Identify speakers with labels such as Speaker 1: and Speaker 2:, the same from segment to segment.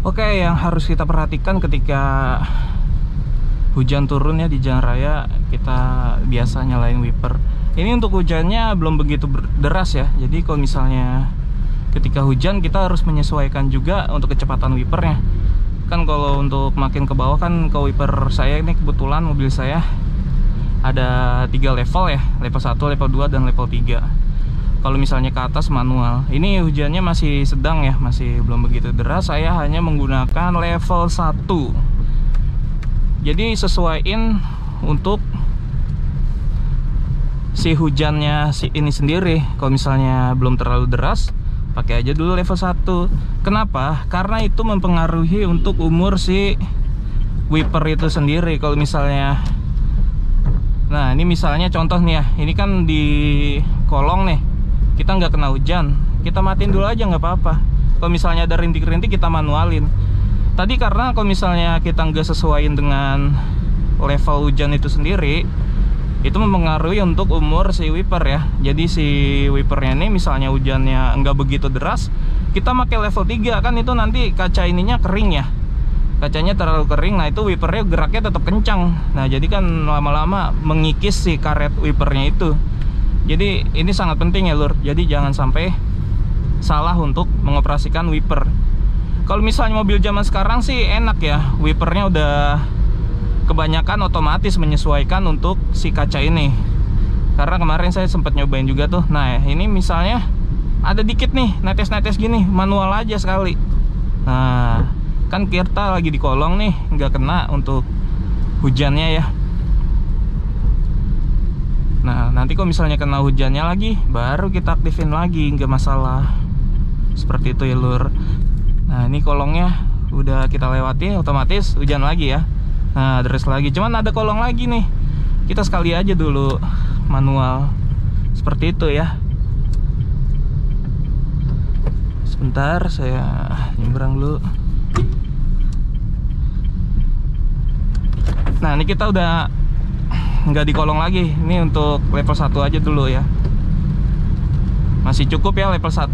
Speaker 1: Oke, yang harus kita perhatikan ketika hujan turun ya di jalan raya, kita biasa nyalain wiper. Ini untuk hujannya belum begitu deras ya. Jadi kalau misalnya ketika hujan kita harus menyesuaikan juga untuk kecepatan wipernya. Kan kalau untuk makin ke bawah kan ke wiper saya ini kebetulan mobil saya ada 3 level ya, level 1, level 2, dan level 3. Kalau misalnya ke atas manual. Ini hujannya masih sedang ya, masih belum begitu deras. Saya hanya menggunakan level 1. Jadi sesuaiin untuk si hujannya ini sendiri. Kalau misalnya belum terlalu deras, pakai aja dulu level 1. Kenapa? Karena itu mempengaruhi untuk umur si wiper itu sendiri. Kalau misalnya, nah ini misalnya contoh nih ya, ini kan di kolong nih, kita nggak kena hujan, kita matiin dulu aja nggak apa-apa. Kalau misalnya ada rintik-rintik kita manualin. Tadi karena kalau misalnya kita nggak sesuaiin dengan level hujan itu sendiri, itu mempengaruhi untuk umur si wiper ya. Jadi si wipernya ini misalnya hujannya nggak begitu deras, kita pakai level 3 kan itu nanti kaca ininya kering ya, kacanya terlalu kering. Nah itu wipernya geraknya tetap kencang. Nah jadi kan lama-lama mengikis si karet wipernya itu. Jadi ini sangat penting ya lur. Jadi jangan sampai salah untuk mengoperasikan wiper. Kalau misalnya mobil zaman sekarang sih enak ya, wipernya udah kebanyakan otomatis menyesuaikan untuk si kaca ini. Karena kemarin saya sempat nyobain juga tuh. Nah ini misalnya ada dikit nih netes-netes gini, manual aja sekali. Nah kan kita lagi di kolong nih, nggak kena untuk hujannya ya. Nah nanti kalau misalnya kena hujannya lagi, baru kita aktifin lagi, nggak masalah. Seperti itu ya lur. Nah ini kolongnya udah kita lewati, otomatis hujan lagi ya. Nah deres lagi, cuman ada kolong lagi nih, kita sekali aja dulu manual. Seperti itu ya. Sebentar saya nyebrang dulu. Nah ini kita udah nggak di kolong lagi. Ini untuk level 1 aja dulu ya. Masih cukup ya level 1.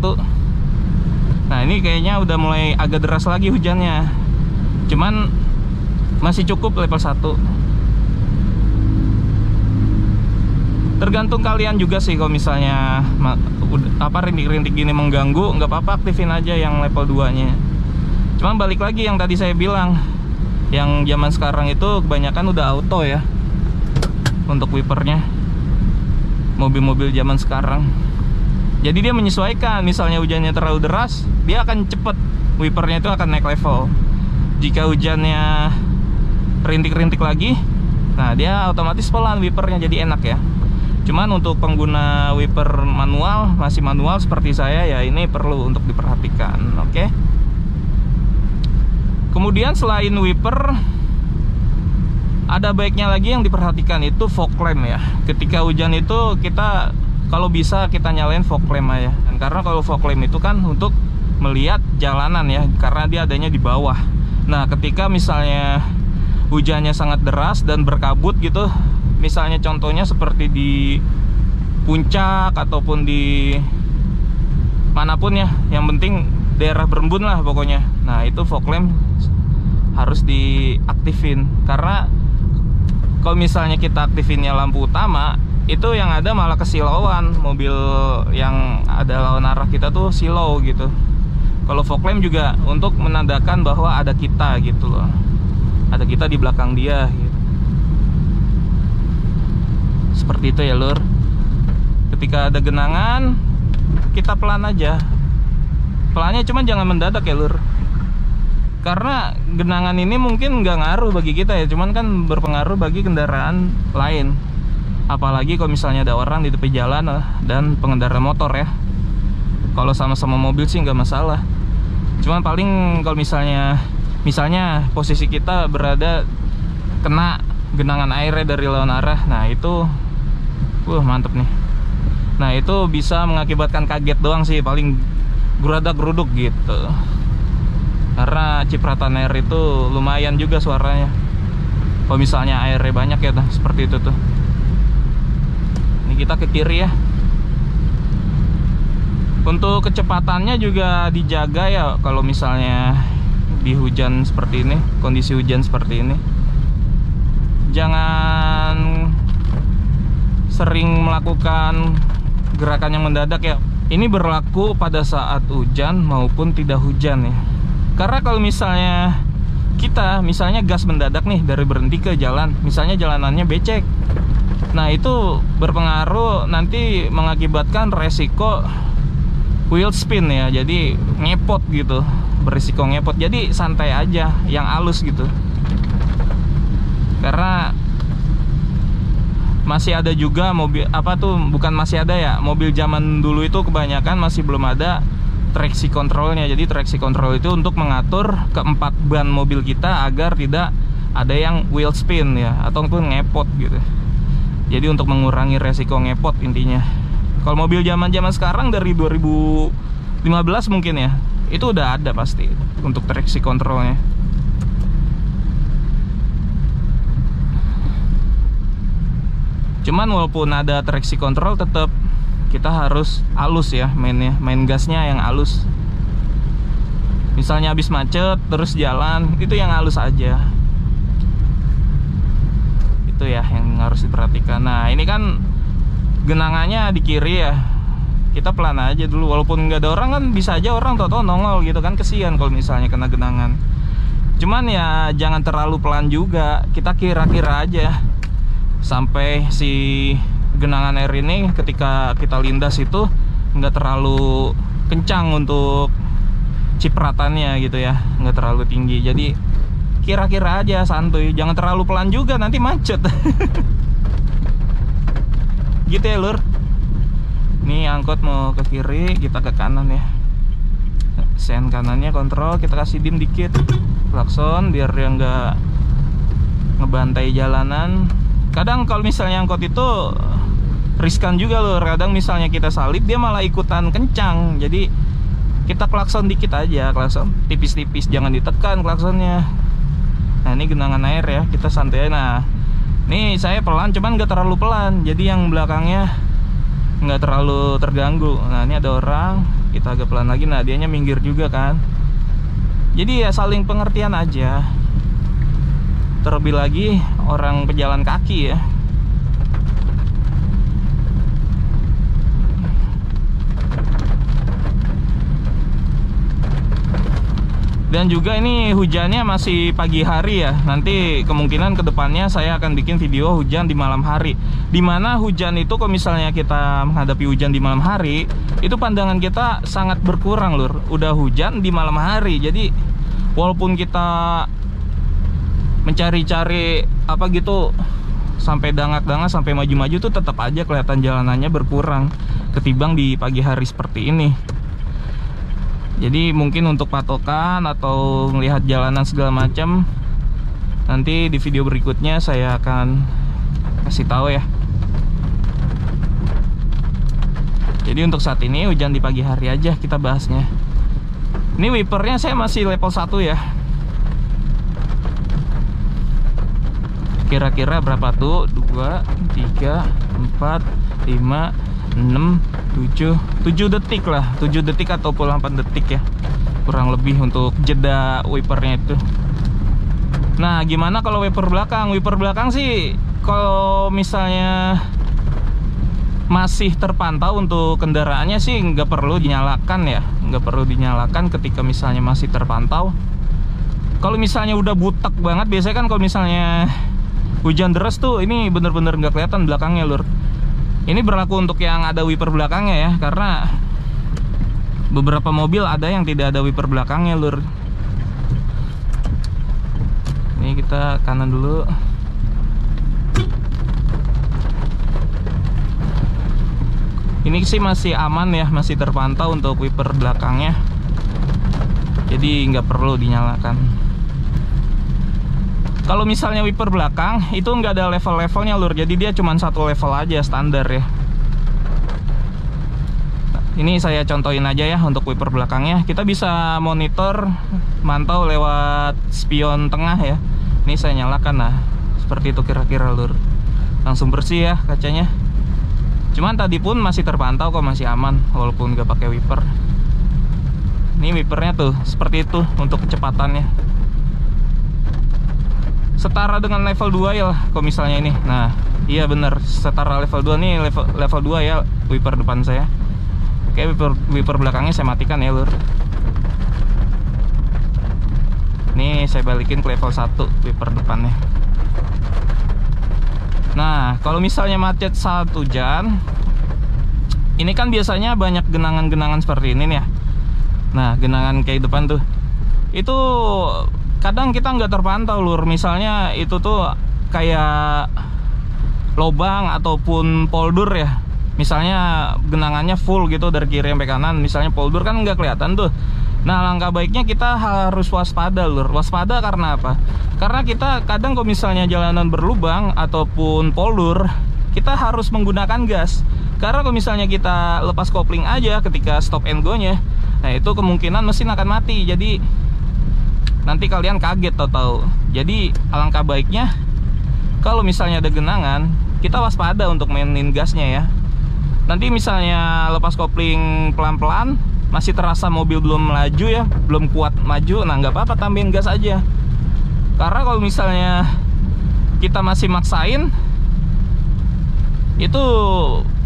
Speaker 1: Nah ini kayaknya udah mulai agak deras lagi hujannya, cuman masih cukup level 1. Tergantung kalian juga sih. Kalau misalnya rintik-rintik gini mengganggu, nggak apa-apa, aktifin aja yang level 2 nya. Cuman balik lagi yang tadi saya bilang, yang zaman sekarang itu kebanyakan udah auto ya untuk wipernya, mobil-mobil zaman sekarang. Jadi dia menyesuaikan. Misalnya hujannya terlalu deras, dia akan cepet, wipernya itu akan naik level. Jika hujannya rintik-rintik lagi, nah dia otomatis pelan wipernya, jadi enak ya. Cuman untuk pengguna wiper manual, masih manual seperti saya ya, ini perlu untuk diperhatikan. Oke. Kemudian selain wiper, ada baiknya lagi yang diperhatikan itu fog lamp ya. Ketika hujan itu kita kalau bisa kita nyalain fog lamp aja. Karena kalau fog lamp itu kan untuk melihat jalanan ya, karena dia adanya di bawah. Nah ketika misalnya hujannya sangat deras dan berkabut gitu, misalnya contohnya seperti di puncak ataupun di manapun ya, yang penting daerah berembun lah pokoknya. Nah itu fog lamp harus diaktifin. Karena kalau misalnya kita aktifinnya lampu utama, itu yang ada malah kesilauan. Mobil yang ada lawan arah kita tuh silau gitu. Kalau fog lamp juga untuk menandakan bahwa ada kita gitu loh, ada kita di belakang dia gitu. Seperti itu ya lur. Ketika ada genangan, kita pelan aja. Pelannya cuman jangan mendadak ya lur. Karena genangan ini mungkin nggak ngaruh bagi kita ya, cuman kan berpengaruh bagi kendaraan lain. Apalagi kalau misalnya ada orang di tepi jalan dan pengendara motor ya. Kalau sama-sama mobil sih nggak masalah. Cuman paling kalau misalnya posisi kita berada kena genangan airnya dari lawan arah, nah itu mantep nih. Nah itu bisa mengakibatkan kaget doang sih, paling gerudak-geruduk gitu. Karena cipratan air itu lumayan juga suaranya kalau misalnya airnya banyak ya, seperti itu tuh. Ini kita ke kiri ya. Untuk kecepatannya juga dijaga ya. Kalau misalnya di hujan seperti ini, kondisi hujan seperti ini. Jangan sering melakukan gerakan yang mendadak ya. Ini berlaku pada saat hujan maupun tidak hujan ya. Karena kalau misalnya kita gas mendadak nih dari berhenti ke jalan, misalnya jalanannya becek, nah itu berpengaruh, nanti mengakibatkan resiko wheel spin ya. Jadi ngepot gitu, berisiko ngepot. Jadi santai aja, yang halus gitu. Karena masih ada juga mobil mobil zaman dulu itu kebanyakan masih belum ada traction controlnya. Jadi traction control itu untuk mengatur keempat ban mobil kita agar tidak ada yang wheel spin ya, ataupun ngepot gitu. Jadi untuk mengurangi resiko ngepot intinya. Kalau mobil zaman sekarang dari 2015 mungkin ya, itu udah ada pasti untuk traction controlnya. Cuman walaupun ada traction control, tetap kita harus halus ya mainnya, main gasnya yang halus. Misalnya habis macet terus jalan, itu yang halus aja. Itu ya yang harus diperhatikan. Nah ini kan genangannya di kiri ya, kita pelan aja dulu. Walaupun nggak ada orang kan bisa aja orang tau-tau nongol gitu kan, kesian kalau misalnya kena genangan. Cuman ya jangan terlalu pelan juga, kita kira-kira aja sampai si genangan air ini ketika kita lindas itu nggak terlalu kencang untuk cipratannya gitu ya, nggak terlalu tinggi. Jadi kira-kira aja santuy, jangan terlalu pelan juga nanti macet. Gitu ya lur. Nih angkot mau ke kiri, kita ke kanan ya. Sen kanannya kontrol, kita kasih dim dikit, klakson biar dia nggak ngebantai jalanan. Kadang kalau misalnya angkot itu riskan juga lur. Kadang misalnya kita salip, dia malah ikutan kencang. Jadi kita klakson dikit aja, klakson tipis-tipis, jangan ditekan klaksonnya. Nah ini genangan air ya, kita santai. Nah nih saya pelan, cuman nggak terlalu pelan, jadi yang belakangnya nggak terlalu terganggu. Nah ini ada orang, kita agak pelan lagi. Nah dianya minggir juga kan. Jadi ya saling pengertian aja. Terlebih lagi orang pejalan kaki ya. Dan juga ini hujannya masih pagi hari ya. Nanti kemungkinan kedepannya saya akan bikin video hujan di malam hari, dimana hujan itu kalau misalnya kita menghadapi hujan di malam hari, itu pandangan kita sangat berkurang lur. Udah hujan di malam hari, jadi walaupun kita mencari-cari apa gitu sampai dangak-dangak, sampai maju-maju tuh tetap aja kelihatan jalanannya berkurang ketimbang di pagi hari seperti ini. Jadi mungkin untuk patokan atau melihat jalanan segala macam, nanti di video berikutnya saya akan kasih tahu ya. Jadi untuk saat ini hujan di pagi hari aja kita bahasnya. Ini wipernya saya masih level 1 ya. Kira-kira berapa tuh? 2, 3, 4, 5, 6, 7 detik lah, 7 detik ataupun 8 detik ya, kurang lebih untuk jeda wipernya itu. Nah gimana kalau wiper belakang? Wiper belakang sih kalau misalnya masih terpantau untuk kendaraannya sih nggak perlu dinyalakan ya, nggak perlu dinyalakan ketika misalnya masih terpantau. Kalau misalnya udah butek banget, biasanya kan kalau misalnya hujan deras tuh ini bener-bener nggak kelihatan belakangnya lur. Ini berlaku untuk yang ada wiper belakangnya ya, karena beberapa mobil ada yang tidak ada wiper belakangnya lur. Ini kita kanan dulu. Ini sih masih aman ya, masih terpantau untuk wiper belakangnya, jadi nggak perlu dinyalakan. Kalau misalnya wiper belakang itu nggak ada level-levelnya lur, jadi dia cuma satu level aja standar ya. Ini saya contohin aja ya untuk wiper belakangnya. Kita bisa monitor, mantau lewat spion tengah ya. Ini saya nyalakan, nah seperti itu kira-kira lur. Langsung bersih ya kacanya. Cuman tadi pun masih terpantau kok, masih aman walaupun nggak pakai wiper. Ini wipernya tuh seperti itu untuk kecepatannya. Setara dengan level 2 ya lah kalau misalnya ini. Nah, iya bener, setara level 2 nih, level 2 ya wiper depan saya. Oke, wiper belakangnya saya matikan ya, lur. Nih saya balikin ke level 1 wiper depannya. Nah, kalau misalnya macet saat hujan, ini kan biasanya banyak genangan-genangan seperti ini nih ya. Nah, genangan kayak depan tuh, itu kadang kita nggak terpantau, lur. Misalnya itu tuh kayak lobang ataupun poldur ya. Misalnya genangannya full gitu dari kiri sampai kanan. Misalnya poldur kan nggak kelihatan tuh. Nah, langkah baiknya kita harus waspada, lur. Waspada karena apa? Karena kita kadang kalau misalnya jalanan berlubang ataupun poldur, kita harus menggunakan gas. Karena kalau misalnya kita lepas kopling aja ketika stop and go-nya, nah itu kemungkinan mesin akan mati. Jadi nanti kalian kaget tahu-tahu. Jadi alangkah baiknya kalau misalnya ada genangan, kita waspada untuk mainin gasnya ya. Nanti misalnya lepas kopling pelan-pelan, masih terasa mobil belum melaju ya, belum kuat maju, nah nggak apa-apa, tambahin gas aja. Karena kalau misalnya kita masih maksain, itu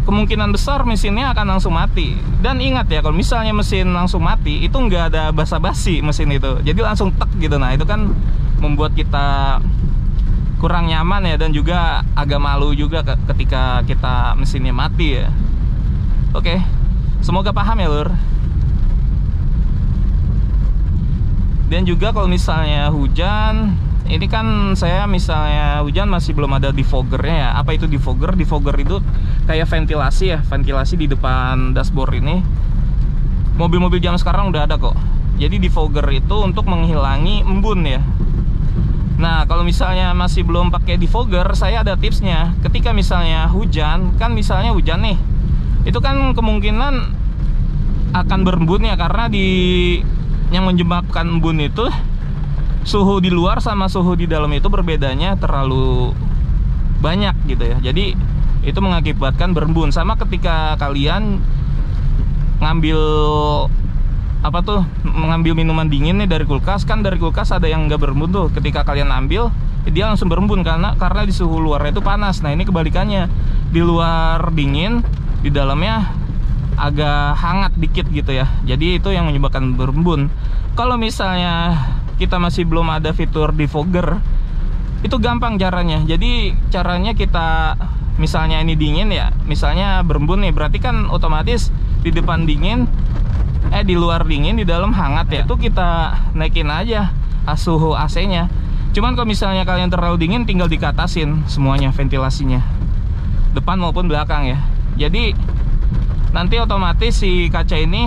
Speaker 1: kemungkinan besar mesinnya akan langsung mati. Dan ingat ya, kalau misalnya mesin langsung mati, itu nggak ada basa-basi mesin itu, jadi langsung tek gitu. Nah itu kan membuat kita kurang nyaman ya, dan juga agak malu juga ketika kita mesinnya mati ya. Oke, semoga paham ya, lur. Dan juga kalau misalnya hujan, ini kan saya misalnya hujan masih belum ada defoggernya ya. Apa itu defogger? Defogger itu kayak ventilasi ya, ventilasi di depan dashboard ini. Mobil-mobil zaman sekarang udah ada kok. Jadi defogger itu untuk menghilangi embun ya. Nah, kalau misalnya masih belum pakai defogger, saya ada tipsnya. Ketika misalnya hujan, kan misalnya hujan nih, itu kan kemungkinan akan berembun ya, karena yang menyebabkan embun itu suhu di luar sama suhu di dalam itu berbedanya terlalu banyak gitu ya. Jadi itu mengakibatkan berembun. Sama ketika kalian ngambil mengambil minuman dingin nih dari kulkas, kan dari kulkas ada yang nggak berembun tuh. Ketika kalian ambil, dia langsung berembun karena di suhu luarnya itu panas. Nah ini kebalikannya, di luar dingin, di dalamnya agak hangat dikit gitu ya. Jadi itu yang menyebabkan berembun. Kalau misalnya kita masih belum ada fitur defogger, itu gampang caranya. Jadi caranya kita, misalnya ini dingin ya, misalnya berembun nih, berarti kan otomatis di depan dingin, di luar dingin, di dalam hangat ya. Itu kita naikin aja suhu AC-nya. Cuman kalau misalnya kalian terlalu dingin, tinggal dikatasin semuanya ventilasinya, depan maupun belakang ya. Jadi nanti otomatis si kaca ini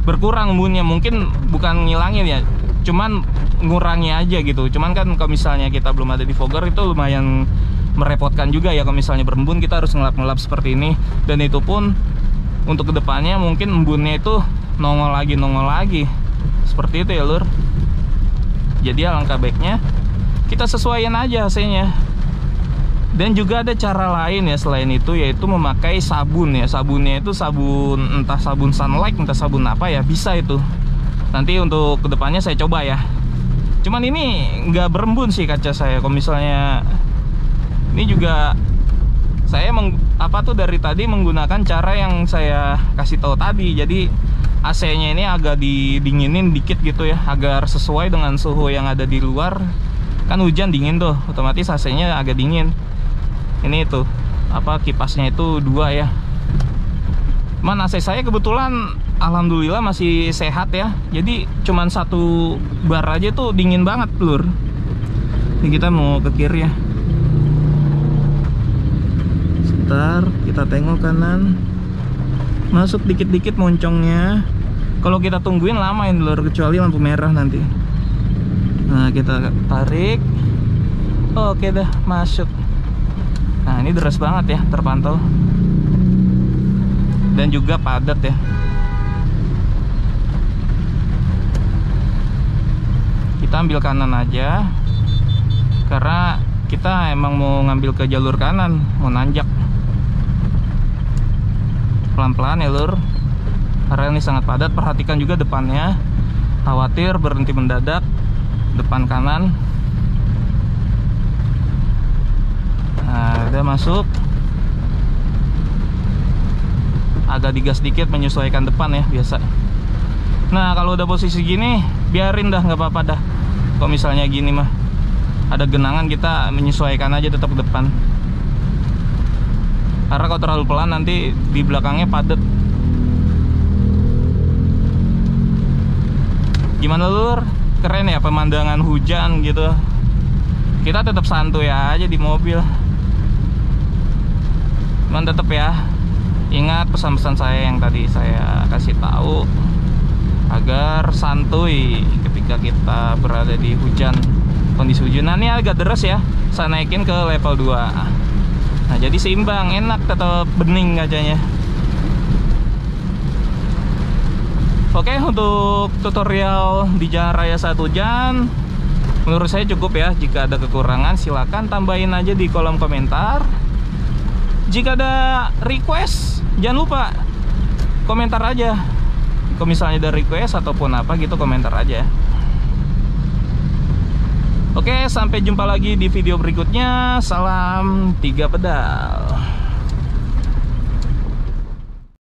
Speaker 1: berkurang embunnya. Mungkin bukan ngilangin ya, cuman ngurangi aja gitu. Cuman kan kalau misalnya kita belum ada defogger, itu lumayan merepotkan juga ya. Kalau misalnya berembun, kita harus ngelap-ngelap seperti ini. Dan itu pun untuk kedepannya mungkin embunnya itu nongol lagi seperti itu ya, lur. Jadi alangkah baiknya kita sesuaikan aja AC-nya. Dan juga ada cara lain ya selain itu, yaitu memakai sabun ya. Sabunnya itu sabun, entah sabun Sunlight, entah sabun apa ya, bisa itu. Nanti untuk kedepannya saya coba ya. Cuman ini nggak berembun sih kaca saya. Kalau misalnya ini juga saya dari tadi menggunakan cara yang saya kasih tahu tadi. Jadi AC-nya ini agak didinginin dikit gitu ya, agar sesuai dengan suhu yang ada di luar. Kan hujan dingin tuh, otomatis AC-nya agak dingin. Ini tuh kipasnya itu 2 ya. Cuman AC saya kebetulan alhamdulillah masih sehat ya. Jadi cuman 1 bar aja tuh dingin banget, lur. Ini kita mau ke kiri ya. Sebentar, kita tengok kanan. Masuk dikit-dikit moncongnya. Kalau kita tungguin lama ini, lur, kecuali lampu merah nanti. Nah, kita tarik. Oke dah, masuk. Nah ini deras banget ya, terpantau. Dan juga padat ya. Kita ambil kanan aja, karena kita emang mau ngambil ke jalur kanan, mau nanjak. Pelan-pelan ya, lur. karena ini sangat padat. Perhatikan juga depannya, khawatir berhenti mendadak depan kanan. Nah, udah masuk, agak digas dikit menyesuaikan depan ya, biasa. Nah, kalau udah posisi gini biarin dah, nggak apa-apa dah. Kalau misalnya gini mah ada genangan, kita menyesuaikan aja tetap ke depan. Karena kalau terlalu pelan nanti di belakangnya padat. Gimana lur? Keren ya pemandangan hujan gitu. Kita tetap santuy aja di mobil. Cuman tetap ya, ingat pesan-pesan saya yang tadi saya kasih tahu, agar santuy ketika kita berada di hujan. Kondisi hujanannya agak deras ya, saya naikin ke level 2. Nah, jadi seimbang, enak, tetap bening kacanya. Oke, untuk tutorial di jalan raya saat hujan menurut saya cukup ya. Jika ada kekurangan silakan tambahin aja di kolom komentar. Jika ada request jangan lupa komentar aja. Kalau misalnya ada request ataupun apa gitu, komentar aja. Oke, sampai jumpa lagi di video berikutnya. Salam 3 pedal.